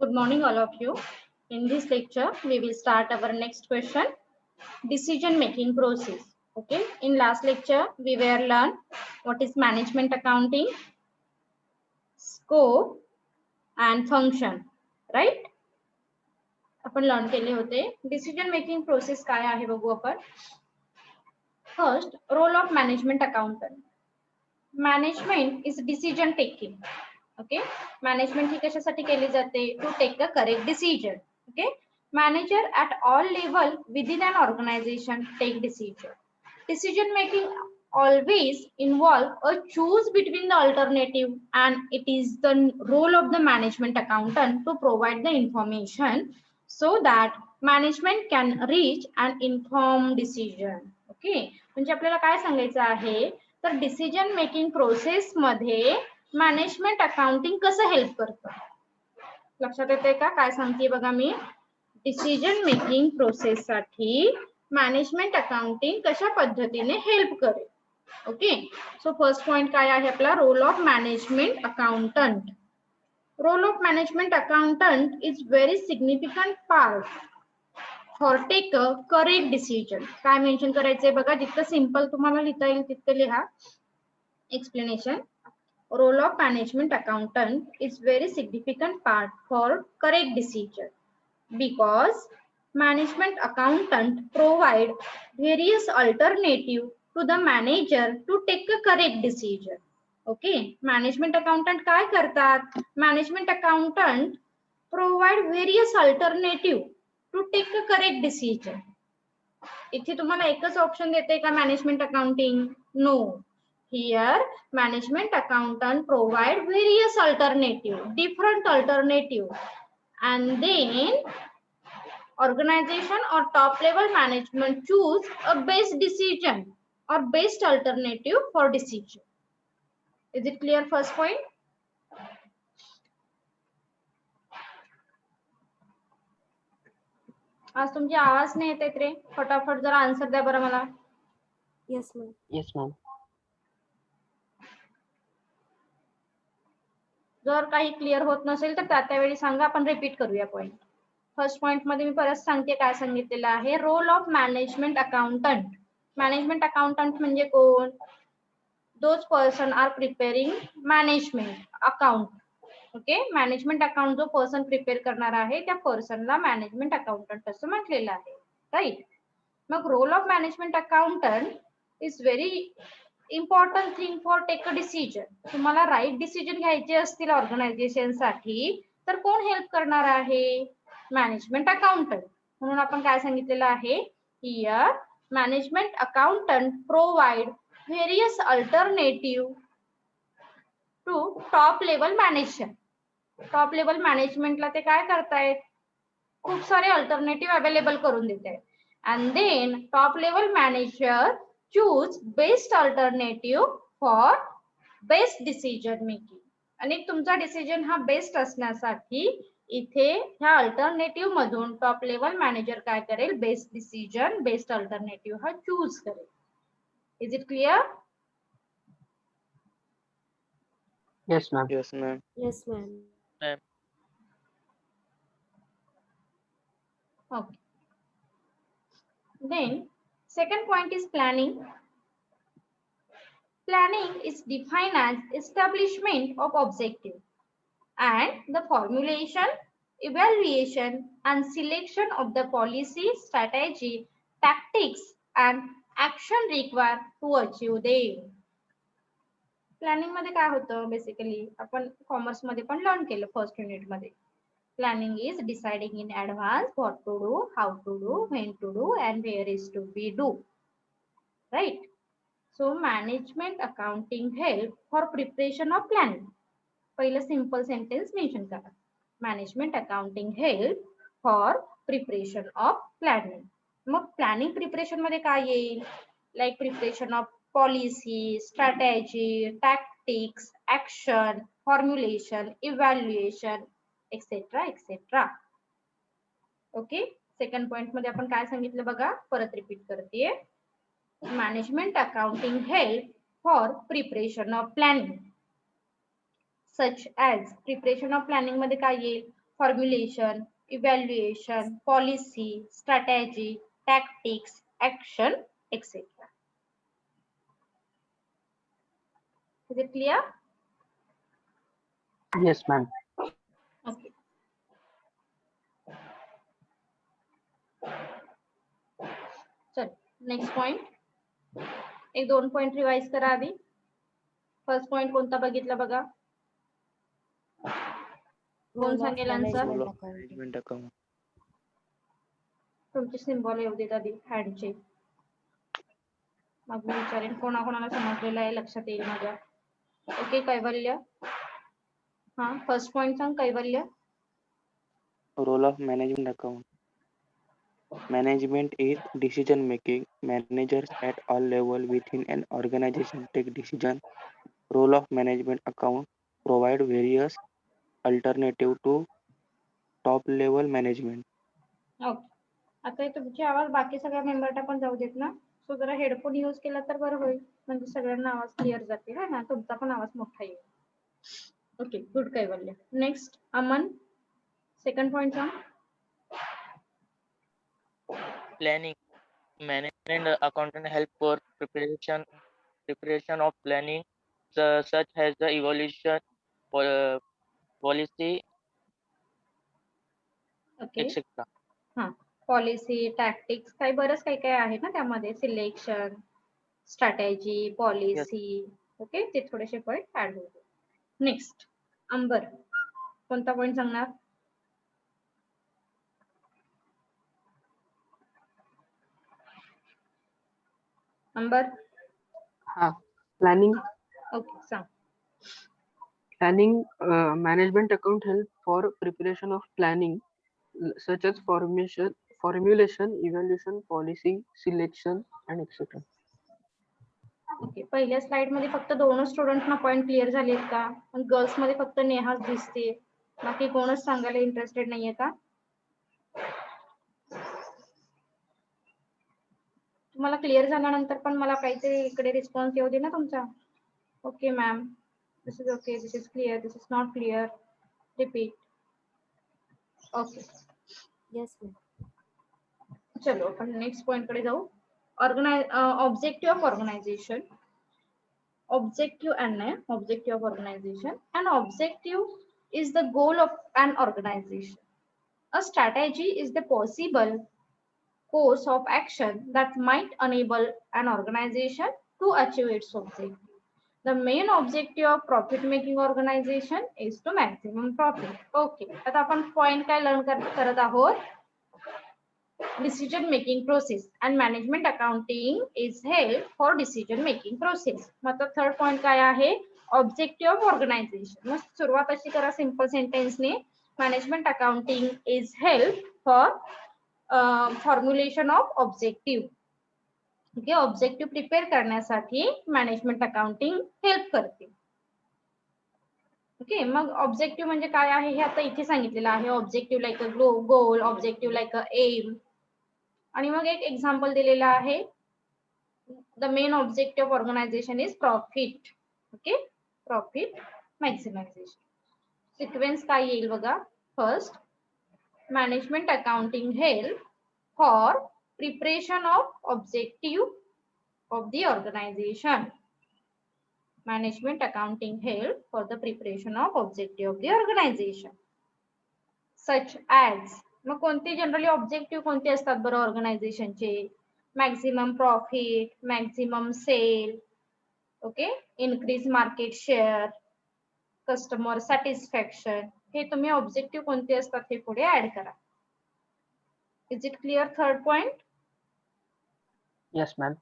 Good morning, all of you. In this lecture, we will start our next question, decision making process. Okay. In last lecture, we were learned what is management accounting, scope, and function. Right? आपण learn केले होते. Decision making process काय आहे बघू आपण. First, role of management accountant. Management is decision taking. Okay. Management ही कशासाठी केली जाते? To take a correct decision. Okay. Manager at all level within an organization take decision. Decision making always involve a choose between the alternative, and it is the role of the management accountant to provide the information so that management can reach an informed decision. Okay. म्हणजे आपल्याला काय सांगायचं आहे तर decision making process मध्ये management accounting कसं help करतं. लक्षात येते का काय सांगते बघा मी. डिसिजन मेकिंग प्रोसेस साठी मॅनेजमेंट अकाउंटिंग कशा पद्धतीने हेल्प करेल. ओके. सो फर्स्ट पॉइंट काय आहे आपला, role of management accountant. Role of management accountant is very significant part for take a correct decision. काय मेन्शन करायचंय बघा, जितकं सिंपल तुम्हाला लिहिता येईल तितकं लिहा. Explanation. Role of management accountant is very significant part for correct decision because management accountant provide various alternative to the manager to take a correct decision. Okay. management accountant काय करतात? management accountant provide various alternative to take a correct decision. इथे तुम्हाला एकच option देते का management accounting? No. Here, management accountant provide various alternative, different alternative, and then organization or top level management choose a best decision or best alternative for decision. Is it clear? First point. आज तुमची आवाज नाही येत रे. फटाफट जरा answer द्या बरं मला. Yes, ma'am. Yes, ma'am. जर काही क्लिअर होत नसेल तर त्यावेळी सांगा, आपण रिपीट करूया पॉइंट. फर्स्ट पॉइंट मध्ये मी परत सांगते काय सांगितलेलं आहे. Role of management accountant. Management accountant म्हणजे कोण? Those person are preparing management account. Okay. Management account जो पर्सन प्रिपेअर करणार आहे त्या पर्सनला मॅनेजमेंट अकाउंटंट असं म्हटलेलं आहे. राईट. मग role of management accountant is very important thing for take a decision. तुम्हाला राईट डिसिजन घ्यायचे असतील ऑर्गनायझेशन साठी तर कोण हेल्प करणार आहे? Management accountant. म्हणून आपण काय सांगितलेलं आहे, here management accountant provide various alternative to top level manager. Top level मॅनेजमेंटला ते काय करतायत? खूप सारे अल्टरनेटिव्ह अवेलेबल करून देत आहेत. And then top level manager choose best alternative for best decision making. आणि तुमचा डिसिजन हा बेस्ट असण्यासाठी इथे ह्या अल्टरनेटिव्ह मधून टॉप लेवल मॅनेजर काय करेल? बेस्ट डिसिजन, बेस्ट अल्टरनेटिव्ह हा चूज करेल. Is it clear? Yes, ma'am. Yes, ma'am. Yes, ma'am. Okay. Then second point is planning. Planning is defined as establishment of objective and the formulation, evaluation and selection of the policy, strategy, tactics and action required to achieve them. Planning मध्ये काय होतं basically आपण commerce मध्ये पण learn केलं first unit मध्ये. Planning is deciding in advance what to do, how to do, when to do and where is to be do. Right. So management accounting help for preparation of planning. पहिलं simple sentence mention करा. Management accounting help for preparation of planning. मग planning preparation मध्ये काय येईल? Like preparation of policy, strategy, tactics, action, formulation, evaluation etcetera etcetera. Okay. Second point मध्ये आपण काय सांगितलं बघा, परत रिपीट करते. Management accounting help for preparation of planning such as preparation of planning मध्ये काय येईल? formulation, evaluation, policy, strategy, tactics, action, etc. Is it clear? Yes, ma'am. Okay. चल नेक्स्ट पॉइंट एक 2 पॉइंट रिवाइज करा आधी. फर्स्ट पॉइंट कोणता बघितला बघा. कोण Role of सांगेल answer? management Role of accounting. management account. तुमचे सिम्बॉल येऊ देत आधी हँडचे. मग मी विचारेन कोणाकोणाला समजलेलं आहे लक्षात येईल माझ्या. ओके कैवल्य. हा फर्स्ट पॉइंट सांग कैवल्य. Role of management account. Management is decision making. Managers at all level within an organization take decision. Role of management account provide various alternative to top level management. Okay. आता हे तुमची आवाज बाकी सगळ्या मेंबरला पण जाऊ देत ना. सो जरा हेडफोन यूज केला तर बरं होईल म्हणजे सगळ्यांना आवाज क्लिअर जाते है ना. तुमचा पण आवाज मोठा येईल. ओके गुड कैवल्य. नेक्स्ट अमन. सेकंड पॉइंट सांग. Planning. Management accountant help for preparation of planning such as the evaluation policy okay. etc. हा पॉलिसी टॅक्टिक्स काही बरंच काही काही आहे ना त्यामध्ये. Selection strategy policy. ओके ते थोडेसे पॉइंट ऍड होते. नेक्स्ट अंबर कोणता पॉइंट सांगणार. अंबर. हा planning. ओके सांग. Planning management account help for preparation of planning such as formulation, evaluation, policy, selection, and etc. Okay पहिल्या स्लाइड मध्ये फक्त 2 स्टुडंटना पॉइंट क्लिअर झाले आहेत का. पण गर्ल्स मध्ये फक्त नेहाच दिसते. बाकी कोणच सांगायला इंटरेस्टेड नाहीये का. तुम्हाला क्लिअर झाल्यानंतर पण मला काहीतरी इकडे रिस्पॉन्स येऊ दे ना तुमचा. Okay ma'am this is okay this is clear this is not clear. Repeat. Okay Yes, ma'am. चलो आपण नेक्स्ट पॉइंट कडे जाऊ. Objective of organisation. Objective and objective of organization. An objective is the goal of an organization. A strategy is the possible course of action that might enable an organization to achieve its objective. The main objective of profit making organization is to maximum profit. Okay. आता आपण point काय learn करत आहोत. decision making process and management accounting is help for decision making process. मतलब third point काय आहे. Objective of organisation. मग सुरुवात अशी करा सिंपल सेंटेन्स ने. Management accounting is help for formulation of objective. Okay objective prepare करण्यासाठी मॅनेजमेंट अकाउंटिंग हेल्प करते. ओके मग ऑब्जेक्टिव्ह म्हणजे काय आहे हे आता इथे सांगितलेलं आहे. Objective like a goal, objective like a aim. आणि मग एक एक्झाम्पल दिलेला आहे. The main objective of organisation is profit. Okay profit maximisation. Sequence काय येईल बघा. First management accounting help for preparation of objective of the organisation. Management accounting help for the preparation of objective of the organisation. Such as मग कोणते generally objective कोणते असतात बरं ऑर्गनायझेशनचे. Maximum profit, maximum sale. Okay increase market share, customer satisfaction. हे तुम्ही objective कोणते असतात हे पुढे ऍड करा. Is it clear third point. Yes, ma'am.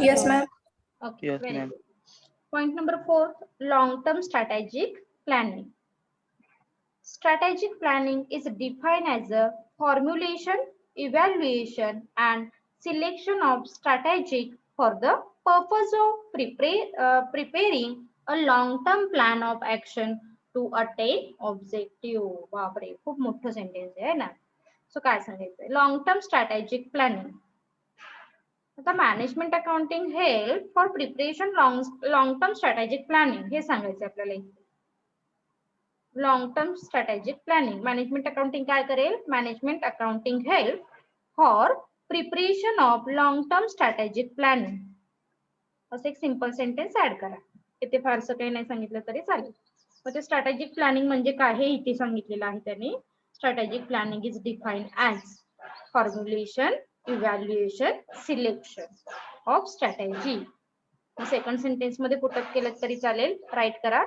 Yes, ma'am. Okay Yes, very ma'am. Good. Point number 4 long term strategic planning. Strategic planning is defined as a formulation, evaluation, and selection of strategic for the purpose of preparing a long-term plan of action to attain objective. बापरे खूप मोठं sentence आहे ना. So काय सांगायचंय. Long term strategic planning. आता management accounting help for preparation long term strategic planning हे सांगायचं आपल्याला. Long term strategic planning. Management accounting काय करेल? Management accounting help for preparation of long term strategic planning. असं एक सिंपल सेंटेन्स ऍड करा. इथे फारसं काही नाही सांगितलं तरी चालेल. मग ते स्ट्रॅटेजिक प्लॅनिंग म्हणजे काय हे इथे सांगितलेलं आहे त्यांनी. Strategic planning is defined as formulation, evaluation, selection of strategy. Second sentence मध्ये पुटअप केलं तरी चालेल. राईट करा.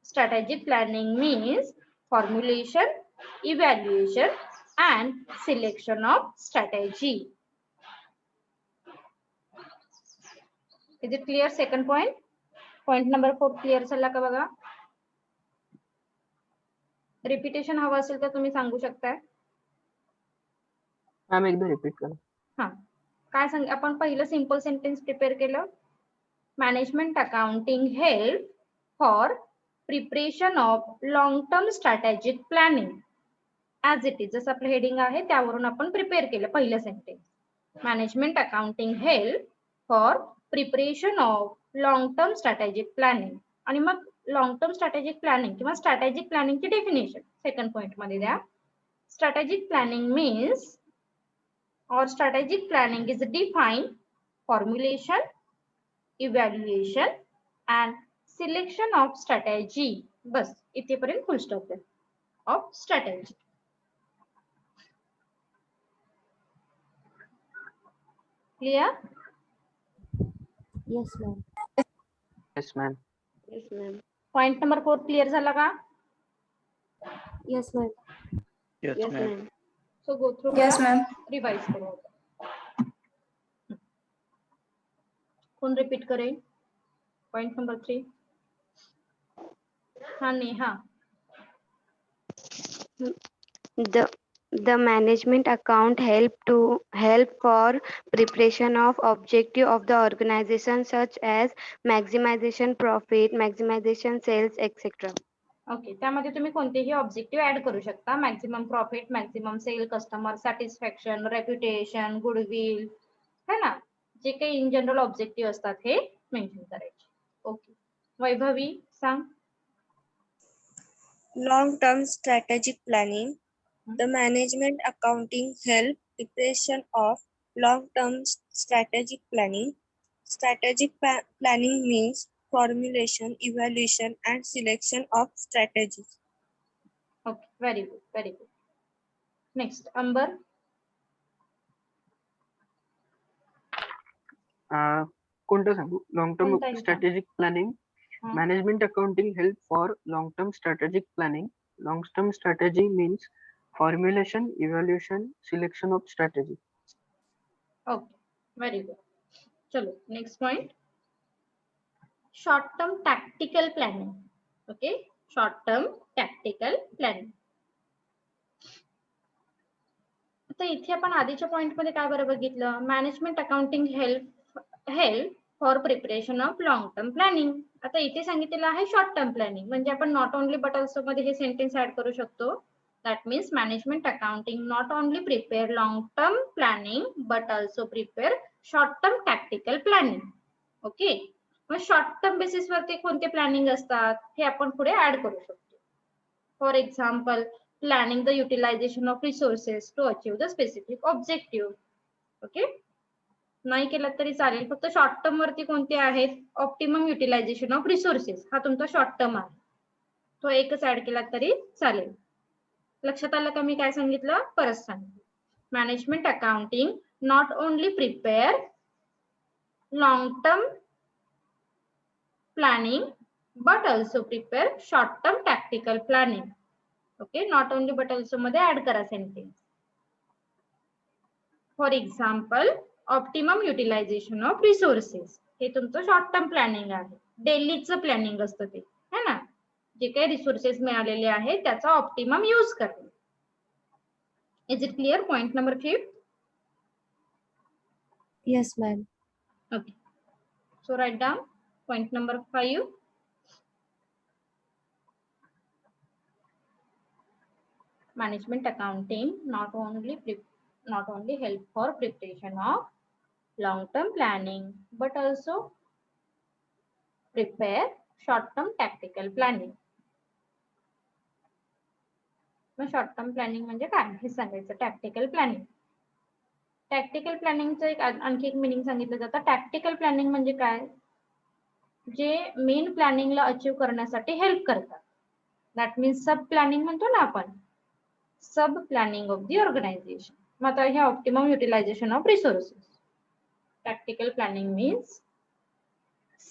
Strategic planning means formulation, evaluation and selection of strategy. Is it clear? Second point. Point number 4 clear झाला का बघा? Repetition हवं असेल तर तुम्ही सांगू शकता. मॅम एकदा रिपीट करा. हा, काय सांग, आपण पहिलं सिंपल सेंटेन्स प्रिपेअर केलं. Management accounting help for preparation of long term strategic planning. As it is, जसं आपलं हेडिंग आहे त्यावरून आपण प्रिपेअर केलं पहिलं sentence. Management accounting help for preparation of long term strategic planning. आणि मग लॉंग टर्म स्ट्रॅटेजिक प्लॅनिंग किंवा स्ट्रॅटेजिक प्लॅनिंगची डेफिनेशन सेकंड पॉइंट मध्ये द्या. Strategic planning means or strategic planning is defined formulation, evaluation and selection of strategy. बस इथेपर्यंत full stop आहे of strategy. Clear? Yes, ma'am. Yes ma'am. Yes, ma'am. Point number 4 clear झाला का? Yes, ma'am. Yes, ma'am. So go through. Yes, ma'am. Revise करू. कोण repeat करेल? Point number 3. हा Neha. The management account help for preparation of objective of the organization such as maximization profit, maximization sales, etc. ओके, त्यामध्ये तुम्ही कोणतेही objective add करू शकता. Maximum profit, maximum sale, customer satisfaction, reputation, goodwill, है ना, जे काही इन जनरल ऑब्जेक्टिव्ह असतात हे मेन्शन करायचे. ओके, वैभवी सांग. Long-term strategic planning. The management accounting help preparation of long-term strategic planning. Strategic planning means formulation, evaluation, and selection of strategies. Okay, very good, very good. Next Ambar. कोणतं सांगू? Long term कोणताही सांग. Strategic planning. हा. Management accounting help for long-term strategic planning. Long-term strategy means formulation, evaluation, selection of strategy. Okay, very good. चलो next point. Short term tactical planning. Okay, short term tactical planning. आता इथे आपण आधीच्या point मध्ये काय बरं बघितलं? Management accounting help for preparation of long term planning. आता इथे सांगितलेलं आहे शॉर्ट टर्म प्लॅनिंग. म्हणजे आपण नॉट ओनली बट ऑल्सो मध्ये हे सेंटेन्स ऍड करू शकतो. That means management accounting not only prepare long term planning but also prepare short term tactical planning. Okay, mug short term basis वरती कोणते planning असतात हे आपण पुढे ऍड करू शकतो. For example, planning the utilisation of resources to achieve the specific objective. Okay, नाही केलं तरी चालेल. फक्त शॉर्ट टर्म वरती कोणते आहेत? ऑप्टिमम युटिलायझेशन ऑफ रिसोर्सेस हा तुमचा शॉर्ट टर्म आहे. तो एकच ऍड केला तरी चालेल. लक्षात आलं का मी काय सांगितलं? परत सांग. Management accounting not only prepare long term planning but also prepare short term tactical planning. Okay, not only but also मध्ये ऍड करा sentence. For example, optimum utilisation of resources हे तुमचं शॉर्ट टर्म प्लॅनिंग आहे. डेलीचं planning असतं ते, है ना, जे काही रिसोर्सेस मिळालेले आहेत त्याचा ऑप्टिमम यूज करणे. Is it clear? Point number 5. Yes, ma'am. Okay, so write down point number 5. Management accounting not only help for preparation of long term planning but also prepare short term tactical planning. Mug short term planning म्हणजे काय हे सांगायचं. Tactical planning. Tactical प्लॅनिंगचं एक आणखी एक meaning सांगितलं जातं. Tactical planning म्हणजे काय, जे मेन प्लॅनिंगला अचीव करण्यासाठी हेल्प करतात. दॅट मीन्स सब प्लॅनिंग म्हणतो ना आपण, sub planning of the organisation. मग आता हे optimum utilisation of resources. Tactical planning means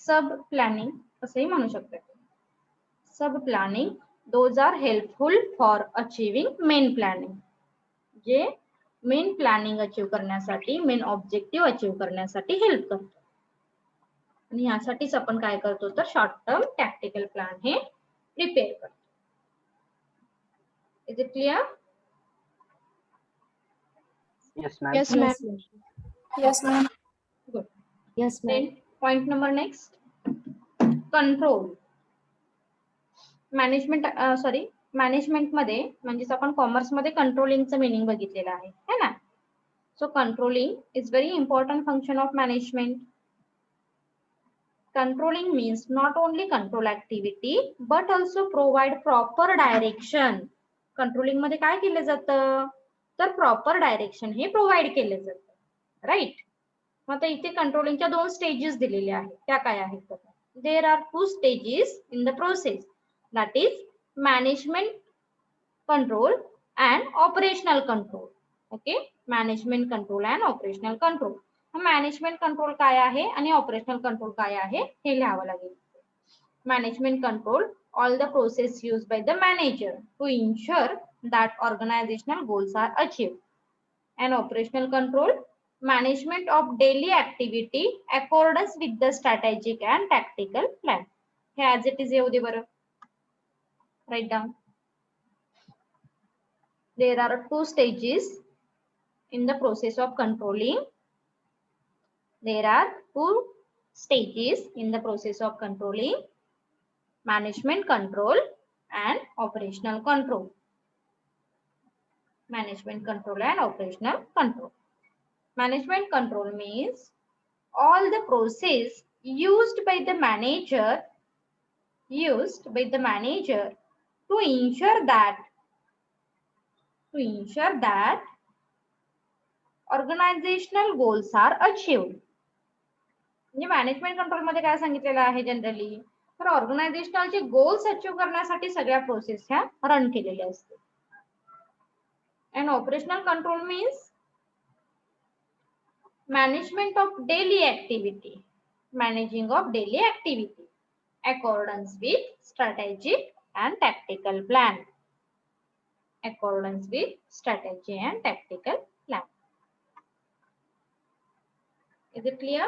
sub planning असंही म्हणू शकतात. Sub planning those are helpful for achieving main planning. जे मेन प्लॅनिंग अचीव करण्यासाठी, मेन ऑब्जेक्टिव्ह अचीव करण्यासाठी हेल्प करतो. आणि यासाठीच आपण काय करतो तर शॉर्ट टर्म टॅक्टिकल प्लॅन हे प्रिपेअर करतो. Is it clear? Yes, ma'am. Yes, ma'am. Yes, ma'am. Yes, ma'am. Good. Yes, ma'am. Then point number next, control. Management मध्ये म्हणजेच आपण कॉमर्स मध्ये कंट्रोलिंगचं मिनिंग बघितलेलं आहे है ना. So controlling is very important function of management. Controlling means not only control activity but also provide proper direction. Controlling मध्ये काय केलं जातं तर प्रॉपर डायरेक्शन हे प्रोव्हाइड केलं जातं. राईट. मग आता इथे कंट्रोलिंगच्या 2 स्टेजेस दिलेल्या आहेत. त्या काय आहेत? There are 2 stages in the process, that is management control and operational control. Okay, management control and operational control. Management control काय आहे आणि ऑपरेशनल कंट्रोल काय आहे हे लिहावं लागेल. Management control all the process used by the manager to ensure that organizational goals are achieved. And operational control, management of daily activity accordance with the strategic and tactical plan. हे as it is येऊ दे बरं. Write down. There are 2 stages in the process of controlling. There are 2 stages in the process of controlling: management control and operational control. Management control and operational control. Management control means all the process used by the manager to ensure that organizational goals are achieved. म्हणजे management control मध्ये काय सांगितलेलं आहे generally तर ऑर्गनायझेशनलचे goals achieve करण्यासाठी सगळ्या process ह्या run केलेल्या असतात. And operational control means management of daily activity, managing of daily activity accordance with strategic and tactical plan. Accordance with strategy and tactical plan. Is it clear?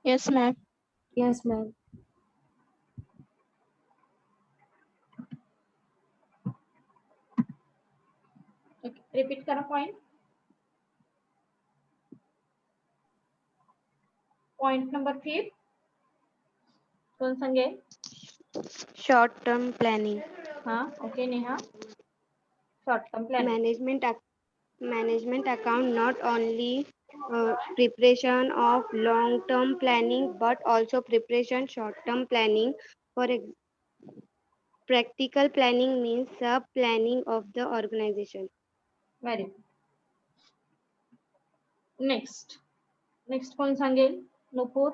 Yes, ma'am. Yes, ma'am. Okay. Repeat करा point. Point number 5. कोण सांगेल? Short term planning. हाँ, okay Neha. Short term planning. Management account not only preparation of long term planning but also preparation short term planning. Practical planning means sub planning of the organization. Very good. Next कोण सांगेल? नुपूर.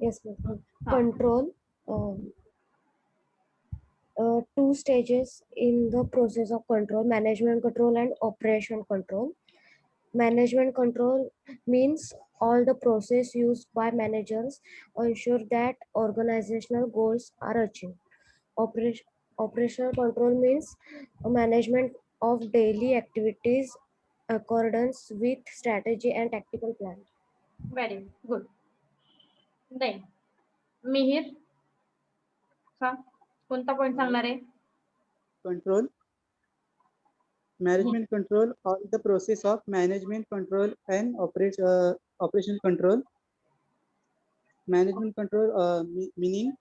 Yes, ma'am. हाँ. Control. 2 stages in the process of control: management control and operational control. Management control means all the process used by managers ensure that organizational goals are achieved. Operational control means management of daily activities accordance with strategy and tactical plan. Very good. Then Mihir सांग कोणता point सांगणार आहे? Control. Management control, all the process of management control and operational control. Management control meaning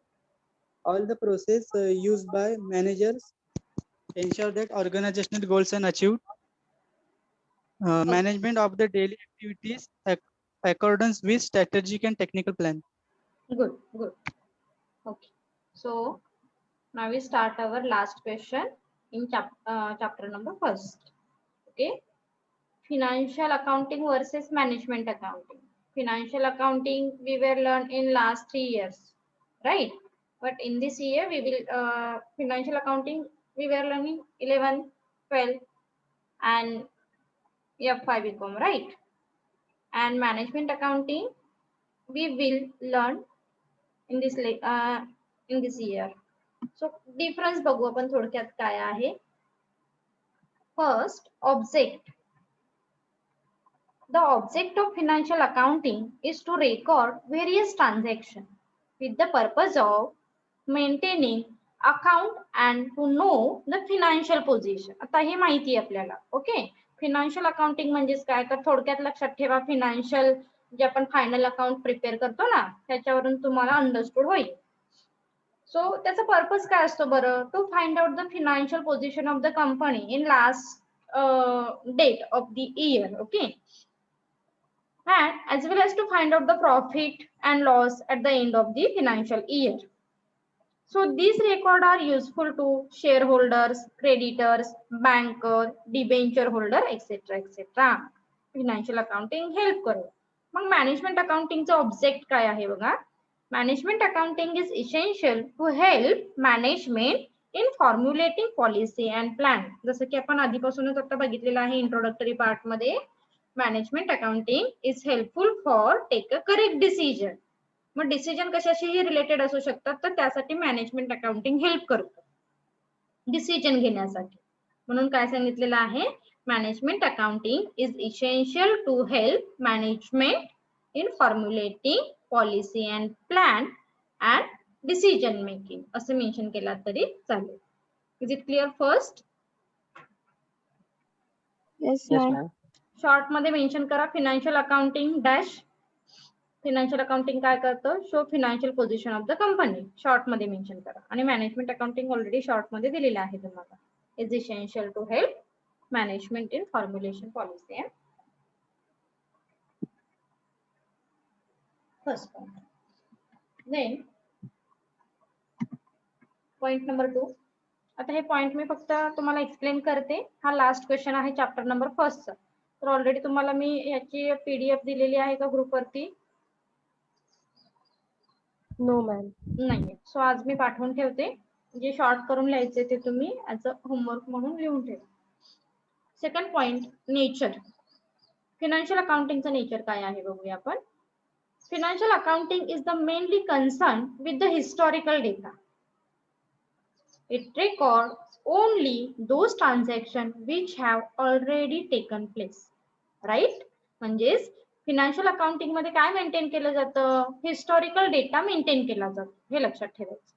all the process used by managers ensure that organizational goals are achieved. Management of the daily activities accordance with strategic and technical plan. Good. Okay. So now we start our last question in chapter number first. Okay, financial accounting versus management accounting. Financial accounting we were learned in last 3 years, right? But in this year we will financial accounting we were learning 11, 12 and F5 econ, right? And management accounting we will learn in this year. So difference बघू आपण थोडक्यात काय आहे. First, object. The object of financial accounting is to record various transactions with the purpose of maintaining account and to know the financial position. आता हे माहिती आहे आपल्याला. Okay, financial accounting म्हणजेच काय, तर थोडक्यात लक्षात ठेवा, फिनान्शियल जे आपण फायनल अकाउंट प्रिपेअर करतो ना, त्याच्यावरून तुम्हाला अंडरस्टूड होईल. सो त्याचा पर्पज काय असतो बरं, to find out the financial position of the company in last date of the year. Okay, and as well as to find out the profit and loss at the end of the financial year. So these records are useful to shareholders, creditors, banker, debenture holder, etc. etc. Financial accounting help करो. मग management अकाउंटिंगचा object काय आहे बघा. Management accounting is essential to help management in formulating policy and plan. जसं की आपण आधीपासूनच आता बघितलेलं आहे इंट्रोडक्टरी पार्ट मध्ये. Management accounting is helpful for take a correct decision. मग डिसिजन कशाशीही रिलेटेड असू शकतात, तर त्यासाठी मॅनेजमेंट अकाउंटिंग हेल्प करतो डिसिजन घेण्यासाठी. म्हणून काय सांगितलेलं आहे, management accounting is essential to help management in formulating policy and plan and decision making असं मेन्शन केलं तरी चालेल. Is it clear first? Yes, Yes, ma'am. ma'am. Short मध्ये मेन्शन करा, financial accounting dash. Financial accounting काय करतं, show financial position of the company. Short मध्ये mention करा. आणि मॅनेजमेंट अकाउंटिंग ऑलरेडी शॉर्ट मध्ये दिलेलं आहे तुम्हाला. Is essential to help management in formulation policy. First point. Then point number 2. आता हे पॉइंट मी फक्त तुम्हाला एक्सप्लेन करते. हा लास्ट क्वेश्चन आहे चॅप्टर नंबर फर्स्टचा. तर ऑलरेडी तुम्हाला मी याची पीडीएफ दिलेली आहे का ग्रुपवरती? No ma'am. नाही. सो आज मी पाठवून ठेवते. जे शॉर्ट करून लिहायचे ते तुम्ही ऍज अ होमवर्क म्हणून लिहून ठेवा. Second point, nature. फिनान्शियल अकाउंटिंगचं नेचर काय आहे बघूया आपण. Financial accounting is the mainly concern with the historical data. It records only those transactions which have already taken place, right? म्हणजेच फिनान्शियल अकाउंटिंग मध्ये काय मेंटेन केलं जातं, हिस्टॉरिकल डेटा मेंटेन केला जातो, हे लक्षात ठेवायचं.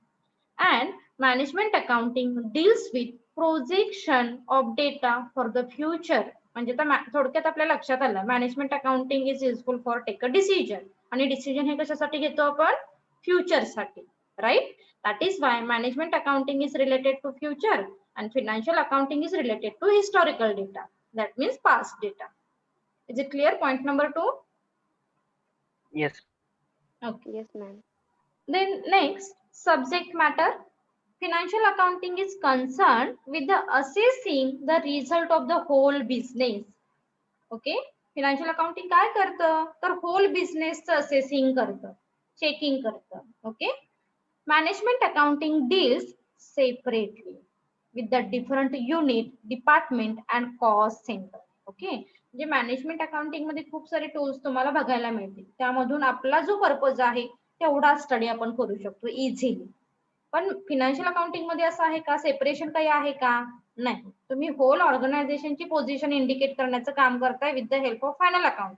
And management accounting deals with projection of data for the future. म्हणजे थोडक्यात आपल्या लक्षात आलं, management accounting is useful for take a decision. आणि डिसिजन हे कशासाठी घेतो आपण, फ्युचर साठी, right? That is why management accounting is related to future and financial accounting is related to historical data. That means past data. Is it clear? Point number 2. Yes. Okay. Yes, ma'am. Then next, subject matter. Financial accounting is concerned with the assessing the result of the whole business. Okay. Financial accounting काय करतं, तर whole business चं assessing करतं, checking करतं. Okay. Management accounting deals separately with the different unit, department and cost center. Okay. म्हणजे management accounting मध्ये खूप सारे टूल्स तुम्हाला बघायला मिळतील. त्यामधून आपला जो पर्पज आहे तेवढा स्टडी आपण करू शकतो इझिली. पण फिनान्शियल अकाउंटिंग मध्ये असं आहे का, सेपरेशन काही आहे का? नाही. तुम्ही होल ऑर्गनायझेशनची पोझिशन इंडिकेट करण्याचं काम करताय with the help of final account,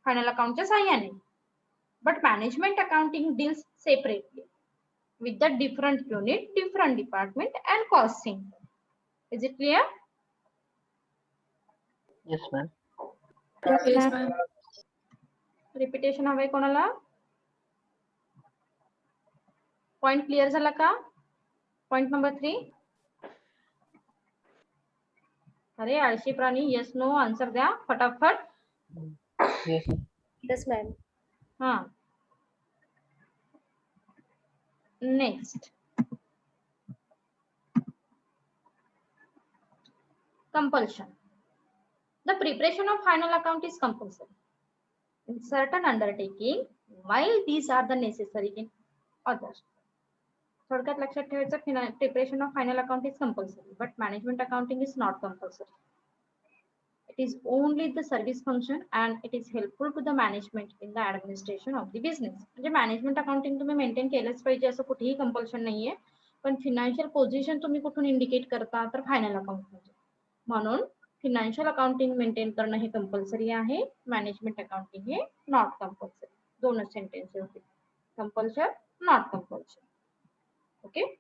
final अकाउंटच्या साह्याने. But management accounting deals separately with the different unit, different department and cost center. Is it clear? Yes, ma'am. Yes, ma'am. Repetition हवे कोणाला? Point clear झाला का? Point number 3. अरे आळशी प्राणी, yes no answer द्या फटाफट. Yes. Yes, ma'am. हा. Next, compulsion. The preparation of final account is compulsory in certain undertaking, while these are the necessary in others. थोडक्यात लक्षात ठेवायचं, preparation of final account is compulsory, but management accounting is not compulsory. It is only the service function and it is helpful to the management in the administration of the business. म्हणजे management accounting तुम्ही maintain केलंच पाहिजे असं कुठेही compulsion नाहीये, पण financial position तुम्ही कुठून इंडिकेट करता तर फायनल अकाउंट मध्ये. म्हणून फिनान्शियल अकाउंटिंग मेंटेन करणं हे कंपल्सरी आहे, मॅनेजमेंट अकाउंटिंग हे नॉट कंपल्सरी. दोनच सेंटेन्स होते, compulsion not compulsion. Okay.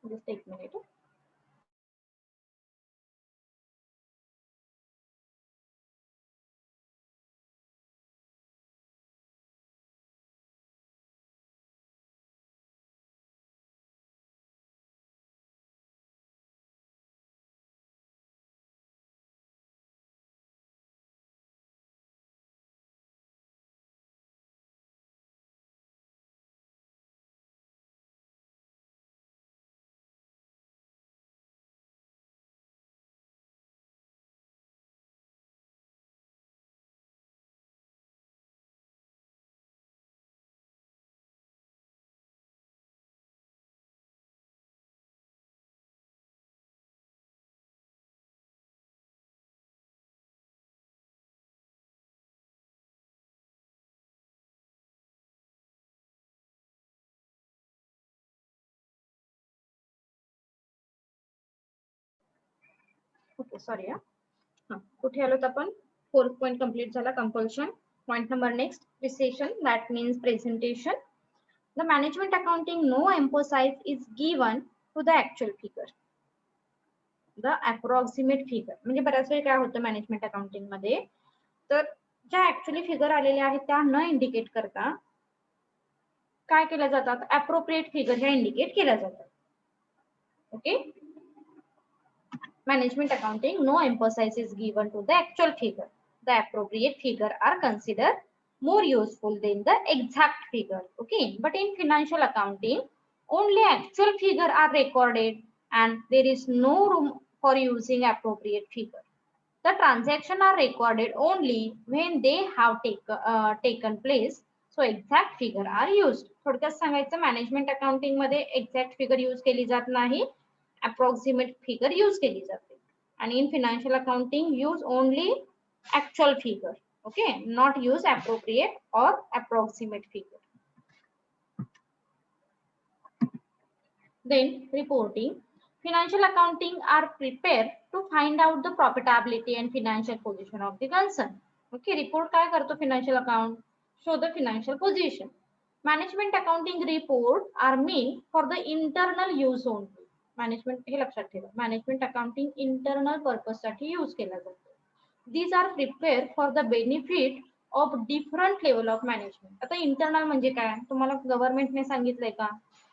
Just take a minute. ओके, सॉरी कुठे आलोत आपण? 4th पॉइंट कंप्लीट झाला, compulsion. Point number next, precision, that means presentation. The management accounting no emphasise is given to the actual figure, the approximate figure. म्हणजे बऱ्याच वेळ काय होतं मॅनेजमेंट अकाउंटिंग मध्ये, तर ज्या ऍक्च्युअली फिगर आलेल्या आहेत त्या न इंडिकेट करता काय केल्या जातात, अप्रोप्रिएट फिगर ह्या इंडिकेट केल्या जातात. Okay. Management accounting, no emphasis is given to the actual figure. The appropriate figure are considered more useful than the exact figure. Okay, but in financial accounting, only actual figure are recorded and there is no room for using appropriate figure. The transactions are recorded only when they have taken place. So exact figure are used. थोडक्यात सांगायचं, management accounting मध्ये exact figure use केली जात नाही, approximate figure use केली जाते. आणि in financial accounting use only actual figure. Okay, not use appropriate or approximate figure. Then reporting. Financial accounting are prepared to find out the profitability and financial position of the concern. Okay, report काय करतो financial account? Show the financial position. Management accounting report are made for the internal use only. Management हे लक्षात ठेवा, management accounting internal purpose साठी use केला जातो. These are prepared for the benefit of different level of management. आता internal म्हणजे काय, तुम्हाला गव्हर्नमेंटने सांगितलंय का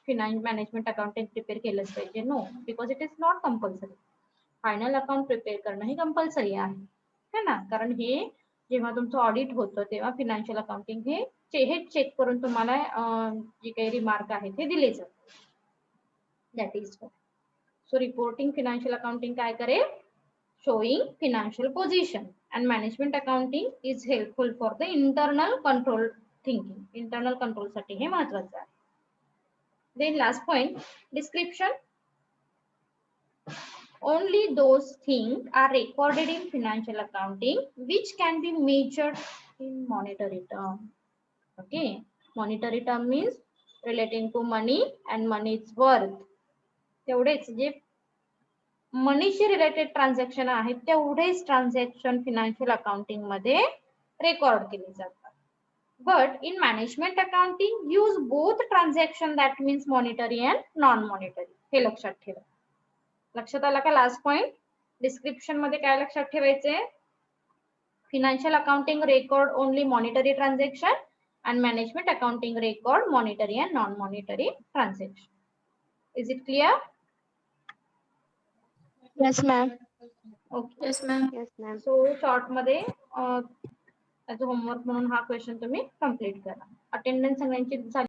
फिनान्स मॅनेजमेंट अकाउंटिंग प्रिपेअर केलंच पाहिजे? No, because it is not compulsory. Final account prepare करणं हे कंपल्सरी आहे ना, कारण हे जेव्हा तुमचं ऑडिट होतं तेव्हा फिनान्शियल अकाउंटिंग हे चेक करून तुम्हाला जे काही रिमार्क आहे ते दिले जातात. That is so reporting financial accounting काय करेल, showing financial position, and management accounting is helpful for the internal control thinking. Internal control साठी हे महत्त्वाचं आहे. Then last point, description. Only those things are recorded in financial accounting which can be measured in monetary term. Okay, monetary term means relating to money and money's worth. तेवढेच जे मनीशी related transaction आहेत तेवढेच transaction financial accounting मध्ये record केले जातात. But in management accounting use both transaction, that means monetary and non monetary. हे लक्षात ठेवा. लक्षात आला का? लास्ट पॉइंट डिस्क्रिप्शन मध्ये काय लक्षात ठेवायचे, financial accounting record only monetary transaction and management accounting record monetary and non monetary transaction. Is it clear? Yes, ma'am. Okay. Yes, ma'am. Yes, ma'am. So short मध्ये त्याचं होमवर्क म्हणून हा question तुम्ही complete करा. अटेंडन्स सगळ्यांची झाली